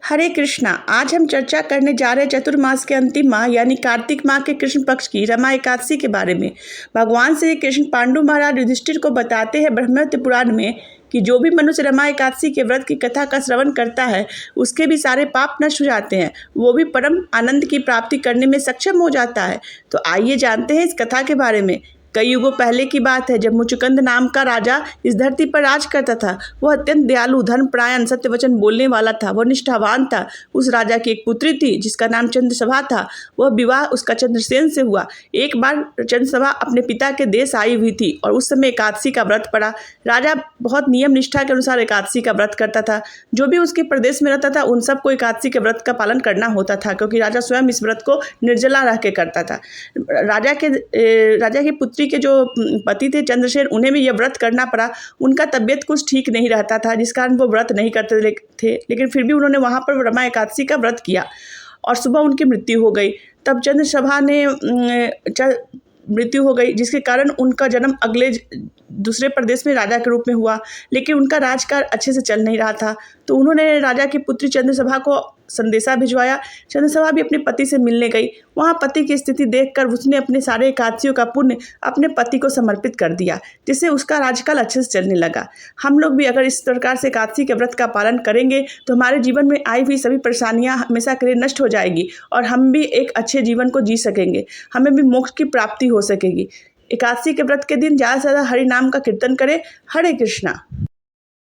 हरे कृष्णा। आज हम चर्चा करने जा रहे हैं चतुर्मास के अंतिम माह यानी कार्तिक माह के कृष्ण पक्ष की रमा एकादशी के बारे में। भगवान श्री कृष्ण पांडु महाराज युधिष्ठिर को बताते हैं ब्रह्मत्य पुराण में कि जो भी मनुष्य रमा एकादशी के व्रत की कथा का श्रवण करता है उसके भी सारे पाप नष्ट हो जाते हैं, वो भी परम आनंद की प्राप्ति करने में सक्षम हो जाता है। तो आइए जानते हैं इस कथा के बारे में। कई युगों पहले की बात है जब मुचुकुंद नाम का राजा इस धरती पर राज करता था। वह अत्यंत दयालु, धर्मपरायण, सत्य वचन बोलने वाला था। वह निष्ठावान था। उस राजा की एक पुत्री थी जिसका नाम चंद्रसभा था। वह विवाह उसका चंद्रसेन से हुआ। एक बार चंद्रसभा अपने पिता के देश आई हुई थी और उस समय एकादशी का व्रत पड़ा। राजा बहुत नियम निष्ठा के अनुसार एकादशी का व्रत करता था। जो भी उसके प्रदेश में रहता था उन सबको एकादशी के व्रत का पालन करना होता था, क्योंकि राजा स्वयं इस व्रत को निर्जला रह के करता था। राजा की पुत्री के जो पति थे चंद्रसेन, उन्हें भी यह व्रत करना पड़ा। उनका तबीयत कुछ ठीक नहीं रहता था जिस कारण वो व्रत नहीं करते थे, लेकिन फिर भी उन्होंने वहाँ पर रमा एकादशी का व्रत किया और सुबह उनकी मृत्यु हो गई। तब चंद्रसभा ने मृत्यु हो गई, जिसके कारण उनका जन्म अगले दूसरे प्रदेश में राजा के रूप में हुआ, लेकिन उनका राजकाज अच्छे से चल नहीं रहा था। तो उन्होंने राजा की पुत्री चंद्रसभा को संदेशा भिजवाया। चंद्रसभा भी अपने पति से मिलने गई। वहाँ पति की स्थिति देखकर उसने अपने सारे एकादशियों का पुण्य अपने पति को समर्पित कर दिया, जिससे उसका राजकाल अच्छे से चलने लगा। हम लोग भी अगर इस प्रकार से एकादशी के व्रत का पालन करेंगे तो हमारे जीवन में आई हुई सभी परेशानियाँ हमेशा के लिए नष्ट हो जाएगी और हम भी एक अच्छे जीवन को जी सकेंगे। हमें भी मोक्ष की प्राप्ति हो सकेगी। एकादशी के व्रत के दिन ज़्यादा से ज़्यादा हरि नाम का कीर्तन करें। हरे कृष्णा।